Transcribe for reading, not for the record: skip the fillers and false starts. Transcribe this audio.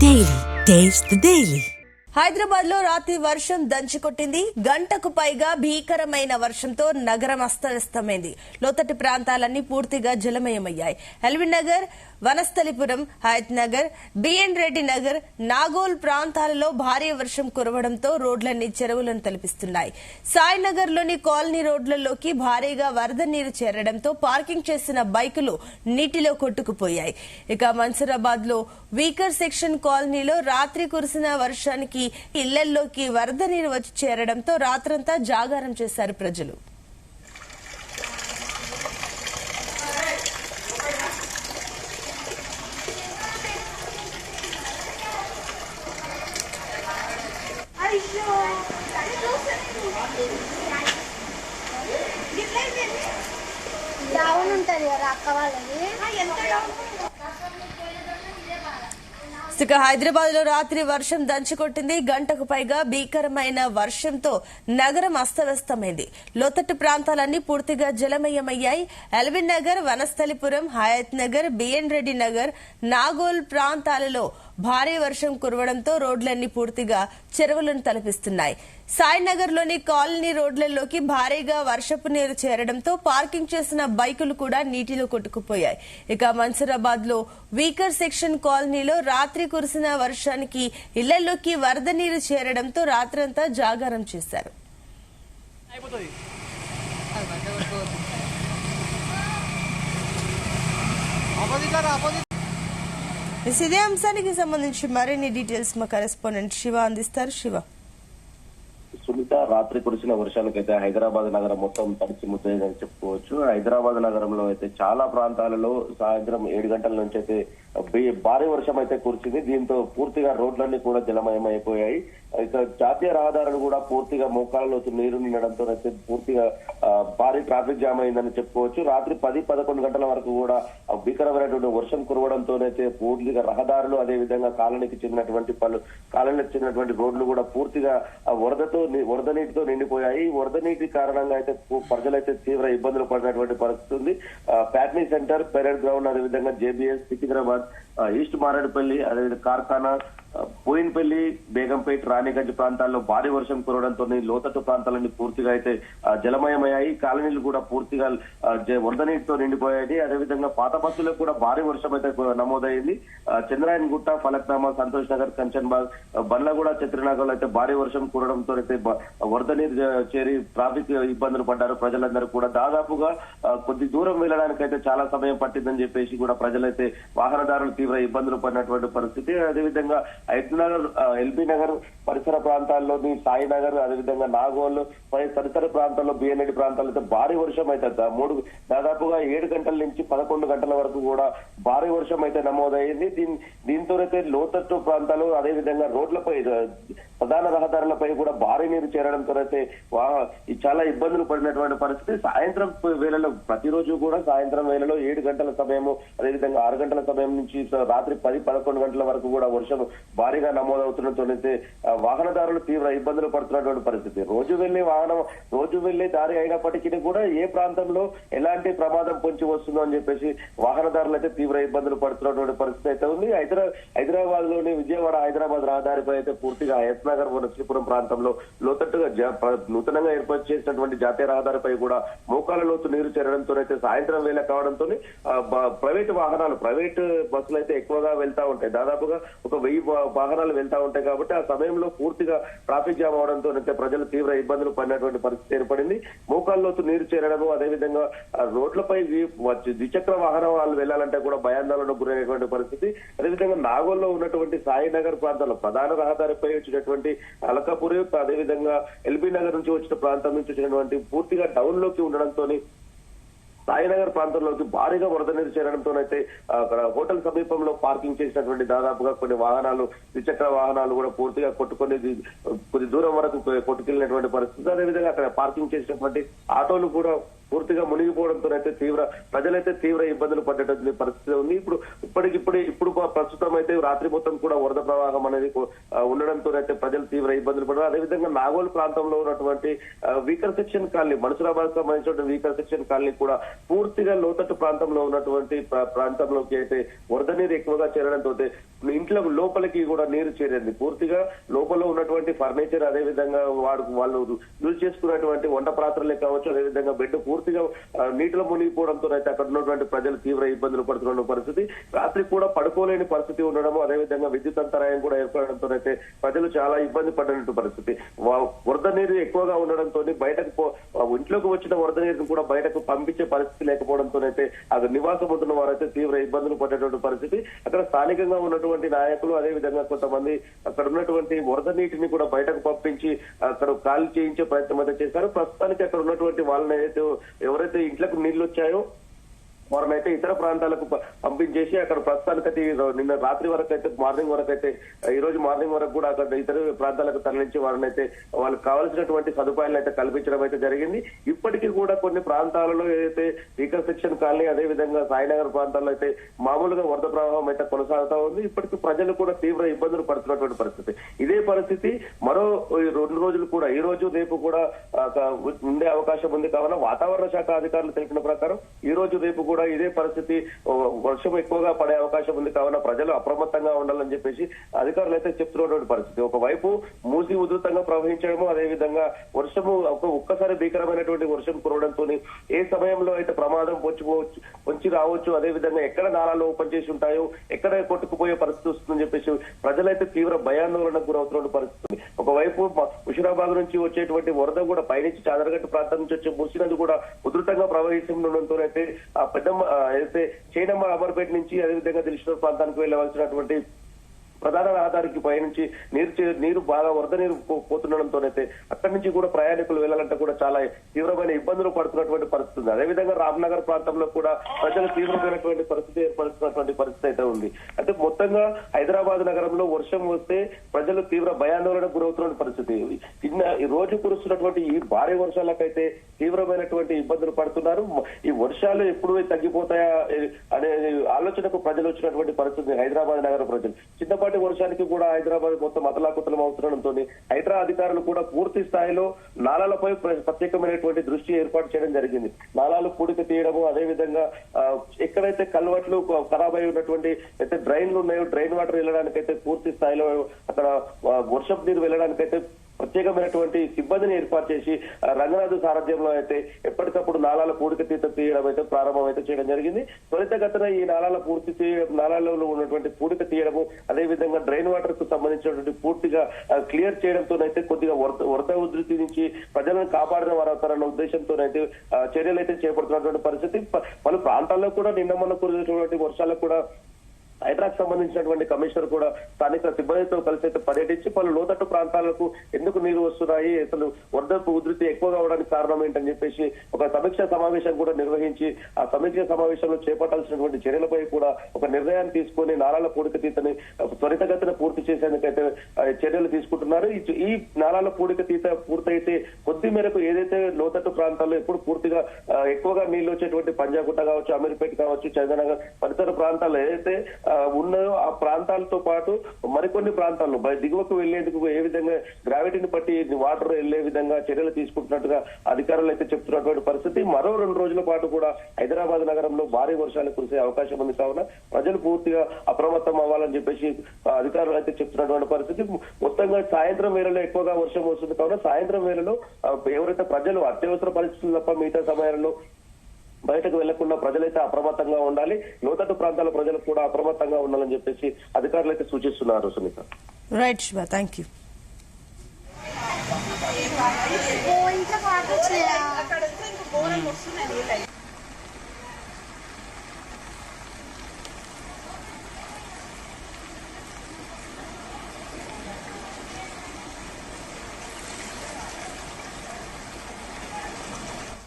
Daily. Taste the Daily. Hyderabad లో రాత్రి వర్షం దంచికొట్టింది. గంటకు పైగా భీకరమైన వర్షంతో నగరం అస్తవ్యస్తమైంది. లోతట్టు ప్రాంతాలన్నీ పూర్తిగా జలమయమయ్యాయి. ఎల్బీ నగర్, వనస్థలిపురం, హయత్ నగర్, బిఎన్ రెడ్డి నగర్, నాగోల్ ప్రాంతాలలో భారీ వర్షం కురవడంతో రోడ్లన్నీ చెరువులను తలపిస్తున్నాయి. సాయినగర్ లోని కాలనీ రోడ్లలోకి భారీగా వరద నీరు చేరడంతో పార్కింగ్ చేసిన బైకులు నీటిలో కొట్టుకుపోయాయి. ఇక మన్సూరాబాద్ లో వీకర్ సెక్షన్ కాలనీలో రాత్రి కురిసిన వర్షానికి ఇళ్లలోకి వరద నీరు వచ్చి చేరడంతో రాత్రంతా జాగారం చేశారు ప్రజలు. డౌన్ ఉంటుంది కదా అక్క వాళ్ళది. ఇక హైదరాబాద్ లో రాత్రి వర్షం దంచుకొట్టింది. గంటకు పైగా భీకరమైన వర్షంతో నగరం అస్తవ్యస్తమైంది. లోతట్టు ప్రాంతాలన్నీ పూర్తిగా జలమయమయ్యాయి. ఎల్బీ నగర్, వనస్థలిపురం, హయత్ నగర్, బిఎన్ రెడ్డి నగర్, నాగోల్ ప్రాంతాలలో భారీ వర్షం కురవడంతో రోడ్లన్నీ పూర్తిగా చెరువులను తలపిస్తున్నాయి. సాయినగర్ లోని కాలనీ రోడ్లలోకి భారీగా వర్షపు నీరు చేరడంతో పార్కింగ్ చేసిన బైకులు కూడా నీటిలో కొట్టుకుపోయాయి. ఇక మన్సూరాబాద్ లో వీకర్ సెక్షన్ కాలనీలో రాత్రి కురిసిన వర్షానికి ఇళ్లలోకి వరద నీరు చేరడంతో రాత్రంతా జాగారం చేశారు. ఇదే అంశానికి సంబంధించి మరిన్ని డీటెయిల్స్ మా కరెస్పాండెంట్ శివ అందిస్తారు. శివ, సునీత, రాత్రి కురిసిన వర్షాలకైతే హైదరాబాద్ నగరం మొత్తం తడిచి ముద్దయిందని చెప్పుకోవచ్చు. హైదరాబాద్ నగరంలో అయితే చాలా ప్రాంతాలలో సాయంత్రం 7 గంటల నుంచి అయితే భారీ వర్షం అయితే కురిసింది. దీంతో పూర్తిగా రోడ్లన్నీ కూడా జలమయమైపోయాయి. ఇక జాతీయ రహదారులు కూడా పూర్తిగా మోకాళ్ళలో నీరు నిండడంతో అయితే పూర్తిగా భారీ ట్రాఫిక్ జామ్ అయిందని చెప్పుకోవచ్చు. రాత్రి 10-11 గంటల వరకు కూడా భీకరమైనటువంటి వర్షం కురవడంతోనైతే పూర్తిగా రహదారులు, అదే విధంగా కాలనీకి చెందినటువంటి రోడ్లు కూడా పూర్తిగా వరద నీటితో నిండిపోయాయి. వరద నీటి కారణంగా అయితే ప్రజలైతే తీవ్ర ఇబ్బందులు పడినటువంటి పరిస్థితి ఉంది. ప్యాట్నీ సెంటర్, పెరేడ్ గ్రౌండ్, అదేవిధంగా జేబీఎస్, సికింద్రాబాద్, ఈస్ట్ మారేడుపల్లి, అదేవిధంగా కార్ఖానా, బోయిన్పల్లి, బేగంపేట్, రాణిగంజ్ ప్రాంతాల్లో భారీ వర్షం కురవడంతో లోతట్టు ప్రాంతాలన్నీ పూర్తిగా అయితే జలమయమయ్యాయి. కాలనీలు కూడా పూర్తిగా వరద నీటితో నిండిపోయాయి. అదేవిధంగా పాత బస్సులకు కూడా భారీ వర్షం అయితే నమోదైంది. చంద్రాయన్ గుట్ట, ఫలక్నామా, సంతోష్ నగర్, కంచన్బాగ్, బండ్లగూడ, చత్రినగర్ అయితే భారీ వర్షం కురవడంతో అయితే వరద నీరు చేరి ట్రాఫిక్ ఇబ్బందులు పడ్డారు ప్రజలందరూ కూడా. దాదాపుగా కొద్ది దూరం వెళ్ళడానికి అయితే చాలా సమయం పట్టిందని చెప్పేసి కూడా ప్రజలైతే, వాహనదారులు తీవ్ర ఇబ్బందులు పడినటువంటి పరిస్థితి. అదేవిధంగా హయత్ నగర్, ఎల్బీ నగర్ పరిసర ప్రాంతాల్లోని సాయినగర్, అదేవిధంగా నాగోల్ తదితర ప్రాంతాల్లో, బిఎన్ఎడి ప్రాంతాల్లో అయితే భారీ వర్షం అయితే దాదాపుగా 7 గంటల నుంచి 11 గంటల వరకు కూడా భారీ వర్షం అయితే నమోదైంది. దీంతోనైతే లోతట్టు ప్రాంతాలు, అదేవిధంగా రోడ్లపై, ప్రధాన రహదారులపై కూడా భారీ నీరు చేరడంతో అయితే చాలా ఇబ్బందులు పడినటువంటి పరిస్థితి. సాయంత్రం వేళలో, ప్రతిరోజు కూడా సాయంత్రం వేళలో 7 గంటల సమయము, అదేవిధంగా 6 గంటల సమయం నుంచి రాత్రి 10-11 గంటల వరకు కూడా వర్షం భారీగా నమోదవుతున్నట్లయితే వాహనదారులు తీవ్ర ఇబ్బందులు పడుతున్నటువంటి పరిస్థితి. రోజు వెళ్లే దారి అయినప్పటికీ కూడా ఏ ప్రాంతంలో ఎలాంటి ప్రమాదం పొంచి వస్తుందో అని చెప్పేసి వాహనదారులు అయితే తీవ్ర ఇబ్బందులు పడుతున్నటువంటి పరిస్థితి అయితే ఉంది. హైదరాబాద్ లోని విజయవాడ హైదరాబాద్ రహదారిపై అయితే పూర్తిగా హయత్ నగర్, వనస్థలిపురం ప్రాంతంలో లోతట్టుగా నూతనంగా ఏర్పాటు చేసినటువంటి జాతీయ రహదారిపై కూడా మోకాల లోతు నీరు చేరడంతో అయితే సాయంత్రం వేళ కావడంతో ప్రైవేటు బస్సులు అయితే ఎక్కువగా వెళ్తా ఉంటాయి. దాదాపుగా ఒక 1000 వాహనాలు వెళ్తా ఉంటాయి కాబట్టి ఆ సమయంలో పూర్తిగా ట్రాఫిక్ జామ్ అవడంతో ప్రజలు తీవ్ర ఇబ్బందులు పడినటువంటి పరిస్థితి ఏర్పడింది. మోకాల్లోతు నీరు చేరడము, అదేవిధంగా రోడ్లపై ద్విచక్ర వాహనాలు వెళ్లాలంటే కూడా భయాందోళనకు గురైనటువంటి పరిస్థితి. అదేవిధంగా నాగోల్లో ఉన్నటువంటి సాయినగర్ ప్రాంతంలో ప్రధాన రహదారిపై వచ్చినటువంటి అలకాపురి, అదేవిధంగా ఎల్బీ నగర్ నుంచి వచ్చిన ప్రాంతం నుంచి వచ్చినటువంటి పూర్తిగా డౌన్ లోకి ఉండడంతో సాయినగర్ ప్రాంతంలోకి భారీగా వరద నీరు చేరడంతోనైతే అక్కడ హోటల్ సమీపంలో పార్కింగ్ చేసినటువంటి దాదాపుగా కొన్ని వాహనాలు, ద్విచక్ర వాహనాలు కూడా పూర్తిగా కొద్ది దూరం వరకు కొట్టుకెళ్లినటువంటి పరిస్థితి. అదేవిధంగా అక్కడ పార్కింగ్ చేసినటువంటి ఆటోలు కూడా పూర్తిగా మునిగిపోవడంతో అయితే ప్రజలైతే తీవ్ర ఇబ్బందులు పడేటువంటి పరిస్థితి ఉంది. ఇప్పుడు ప్రస్తుతం అయితే రాత్రి మొత్తం కూడా వరద ప్రవాహం అనేది ఉండడంతో అయితే ప్రజలు తీవ్ర ఇబ్బందులు పడ్డారు. అదేవిధంగా నాగోల్ ప్రాంతంలో ఉన్నటువంటి వీకర్ సెక్షన్ కాలనీ, మనుషులాబాద్ సంబంధించిన వీకర్ సెక్షన్ కాలనీ కూడా పూర్తిగా లోతట్టు ప్రాంతంలో ఉన్నటువంటి ప్రాంతంలోకి అయితే వరద నీరు ఎక్కువగా చేరడంతో ఇంట్లో లోపలికి కూడా నీరు చేరింది. పూర్తిగా లోపల ఉన్నటువంటి ఫర్నిచర్, అదేవిధంగా వాళ్ళు యూజ్ చేసుకున్నటువంటి వంట పాత్రలే కావచ్చు, అదేవిధంగా బెడ్ పూర్తిగా నీటిలో మునిగిపోవడంతో అయితే అక్కడ ఉన్నటువంటి ప్రజలు తీవ్ర ఇబ్బందులు పడుతున్న పరిస్థితి. రాత్రి కూడా పడుకోలేని పరిస్థితి ఉండడము, అదేవిధంగా విద్యుత్ అంతరాయం కూడా ఏర్పడడంతో అయితే ప్రజలు చాలా ఇబ్బంది పడినట్టు పరిస్థితి. వరద నీరు ఎక్కువగా ఉండడంతో బయటకు ఇంట్లోకి వచ్చిన వరద నీరును కూడా బయటకు పంపించే పరిస్థితి లేకపోవడంతో అయితే అది నివాసం ఉంటున్న వారైతే తీవ్ర ఇబ్బందులు పడేటువంటి పరిస్థితి. అక్కడ స్థానికంగా ఉన్నటువంటి నాయకులు, అదేవిధంగా కొంతమంది అక్కడ ఉన్నటువంటి వరద నీటిని కూడా బయటకు పంపించి అక్కడ ఖాళీ చేయించే ప్రయత్నం అయితే చేశారు. ప్రస్తుతానికి అక్కడ ఉన్నటువంటి వాళ్ళని ఎవరైతే ఇంట్లోకి నీళ్లు వచ్చాయో వారినైతే ఇతర ప్రాంతాలకు పంపించేసి అక్కడ ప్రస్తుతానికైతే నిన్న రాత్రి వరకు అయితే మార్నింగ్ వరకు అయితే ఈ రోజు మార్నింగ్ వరకు కూడా అక్కడ ఇతర ప్రాంతాలకు తరలించి వారిని అయితే వాళ్ళకి కావాల్సినటువంటి సదుపాయాలను అయితే కల్పించడం అయితే జరిగింది. ఇప్పటికీ కూడా కొన్ని ప్రాంతాలలో ఏదైతే వీకర్ సెక్షన్ కాలనీ, అదేవిధంగా సాయినగర్ ప్రాంతాల్లో అయితే మామూలుగా వరద ప్రవాహం అయితే కొనసాగుతా ఉంది. ఇప్పటికీ ప్రజలు కూడా తీవ్ర ఇబ్బందులు పడుతున్నటువంటి పరిస్థితి. ఇదే పరిస్థితి మరో 2 రోజులు కూడా, ఈ రోజు రేపు కూడా ఉండే అవకాశం ఉంది. కావున వాతావరణ శాఖ అధికారులు తెలిపిన ప్రకారం ఈ రోజు రేపు కూడా ఇదే పరిస్థితి, వర్షం ఎక్కువగా పడే అవకాశం ఉంది. కావున ప్రజలు అప్రమత్తంగా ఉండాలని చెప్పేసి అధికారులు అయితే చెప్తున్నటువంటి పరిస్థితి. ఒకవైపు మూసి ఉధృతంగా ప్రవహించడము, అదేవిధంగా వర్షము ఒక్కసారి భీకరమైనటువంటి వర్షం కురవడంతో ఏ సమయంలో అయితే ప్రమాదం పొంచి రావచ్చు, అదేవిధంగా ఎక్కడ నాలాలు ఓపెన్ చేసి ఉంటాయో, ఎక్కడ కొట్టుకుపోయే పరిస్థితి వస్తుందని చెప్పేసి ప్రజలైతే తీవ్ర భయాందోళనకు గురవుతున్న పరిస్థితి. ఒకవైపు హుషురాబాద్ నుంచి వచ్చేటువంటి వరద కూడా పైనుంచి చాదరగట్టు ప్రాంతం నుంచి వచ్చే మూసి నది కూడా ఉధృతంగా ప్రవహిస్తుండడంతో అయితే ఆ పెద్ద అయితే చైనమ్మ అమర్పేట నుంచి అదేవిధంగా దిల్షునగర్ ప్రాంతానికి వెళ్లవలసినటువంటి ప్రధాన రహదారికి పైనుంచి నీరు బాగా వరద నీరు పోతుండడంతో అయితే అక్కడి నుంచి కూడా ప్రయాణికులు వెళ్లాలంటే కూడా చాలా తీవ్రమైన ఇబ్బందులు పడుతున్నటువంటి పరిస్థితి ఉంది. అదేవిధంగా రామ్నగర్ ప్రాంతంలో కూడా ప్రజలు తీవ్రమైనటువంటి పరిస్థితి ఏర్పడుతున్నటువంటి పరిస్థితి అయితే ఉంది. అంటే మొత్తంగా హైదరాబాద్ నగరంలో వర్షం వస్తే ప్రజలు తీవ్ర భయాందోళనకు గురవుతున్న పరిస్థితి. ఈ రోజు కురుస్తున్నటువంటి ఈ భారీ వర్షాలకైతే తీవ్రమైనటువంటి ఇబ్బందులు పడుతున్నారు. ఈ వర్షాలు ఎప్పుడు తగ్గిపోతాయా అనే ఆలోచనకు ప్రజలు వచ్చినటువంటి పరిస్థితి హైదరాబాద్ నగర ప్రజలు. చిన్నపాటి వర్షానికి కూడా హైదరాబాద్ మొత్తం అతలాకుతలం అవుతుండడంతో హైదరా అధికారులు కూడా పూర్తి స్థాయిలో నాలాలపై ప్రత్యేకమైనటువంటి దృష్టి ఏర్పాటు చేయడం జరిగింది. నాలాలు పూడిక తీయడము, అదేవిధంగా ఎక్కడైతే కల్వర్ట్లు ఖరాబ్ అయి ఉన్నటువంటి అయితే డ్రైన్లు ఉన్నాయో డ్రైన్ వాటర్ వెళ్ళడానికైతే పూర్తి స్థాయిలో అక్కడ వర్షపు నీరు వెళ్ళడానికైతే ప్రత్యేకమైనటువంటి సిబ్బందిని ఏర్పాటు చేసి రంగనాథ్ సారథ్యంలో అయితే ఎప్పటికప్పుడు నాలాల పూడిక తీయడం అయితే ప్రారంభం అయితే చేయడం జరిగింది. త్వరితగతిన ఈ నాలాలలో ఉన్నటువంటి పూడిక తీయడము, అదేవిధంగా డ్రైన్ వాటర్ కు సంబంధించినటువంటి పూర్తిగా క్లియర్ చేయడంతో అయితే కొద్దిగా వరద ఉధృతి నుంచి ప్రజలను కాపాడిన వారవుతారన్న ఉద్దేశంతో అయితే చర్యలు అయితే చేపడుతున్నటువంటి పరిస్థితి. పలు ప్రాంతాల్లో కూడా నిన్న మొన్న కురిసినటువంటి వర్షాలకు కూడా హైదరాబాద్ సంబంధించినటువంటి కమిషనర్ కూడా స్థానిక సిబ్బందితో కలిసి అయితే పర్యటించి పలు లోతట్టు ప్రాంతాలకు ఎందుకు నీరు వస్తున్నాయి, అసలు వరద ఉధృతి ఎక్కువగా అవడానికి కారణం ఏంటని చెప్పేసి ఒక సమీక్ష సమావేశం కూడా నిర్వహించి ఆ సమీక్ష సమావేశంలో చేపట్టాల్సినటువంటి చర్యలపై కూడా ఒక నిర్ణయాన్ని తీసుకొని నాలాల పూడిక తీతని త్వరితగతిన పూర్తి చేసేందుకైతే చర్యలు తీసుకుంటున్నారు. ఈ నాలాల పూడిక తీత పూర్తయితే కొద్ది మేరకు ఏదైతే లోతట్టు ప్రాంతాల్లో ఎప్పుడు పూర్తిగా ఎక్కువగా నీళ్లు వచ్చేటువంటి పంజాగుట్ట కావచ్చు, అమీర్పేట కావచ్చు, చంద్రనగర్ పరిసర ప్రాంతాల్లో ఏదైతే ఉన్నాయో ఆ ప్రాంతాలతో పాటు మరికొన్ని ప్రాంతాల్లో దిగువకు వెళ్లేందుకు ఏ విధంగా గ్రావిటీని బట్టి వాటర్ వెళ్లే విధంగా చర్యలు తీసుకుంటున్నట్టుగా అధికారులు అయితే చెప్తున్నటువంటి పరిస్థితి. మరో 2 రోజుల పాటు కూడా హైదరాబాద్ నగరంలో భారీ వర్షాలు కురిసే అవకాశం ఉంది. కావున ప్రజలు పూర్తిగా అప్రమత్తం అవ్వాలని చెప్పేసి అధికారులు అయితే చెప్తున్నటువంటి పరిస్థితి. మొత్తంగా సాయంత్రం వేళలో ఎక్కువగా వర్షం వస్తుంది. కావున సాయంత్రం వేళలో ఎవరైతే ప్రజలు అత్యవసర పరిస్థితులు తప్ప మిగతా సమయాల్లో బయటకు వెళ్లకుండా ప్రజలైతే అప్రమత్తంగా ఉండాలి. లోతట్టు ప్రాంతాల ప్రజలు కూడా అప్రమత్తంగా ఉండాలని చెప్పేసి అధికారులు అయితే సూచిస్తున్నారు. Sunitha, right Shiva, thank you. ఇంట్లో పాటు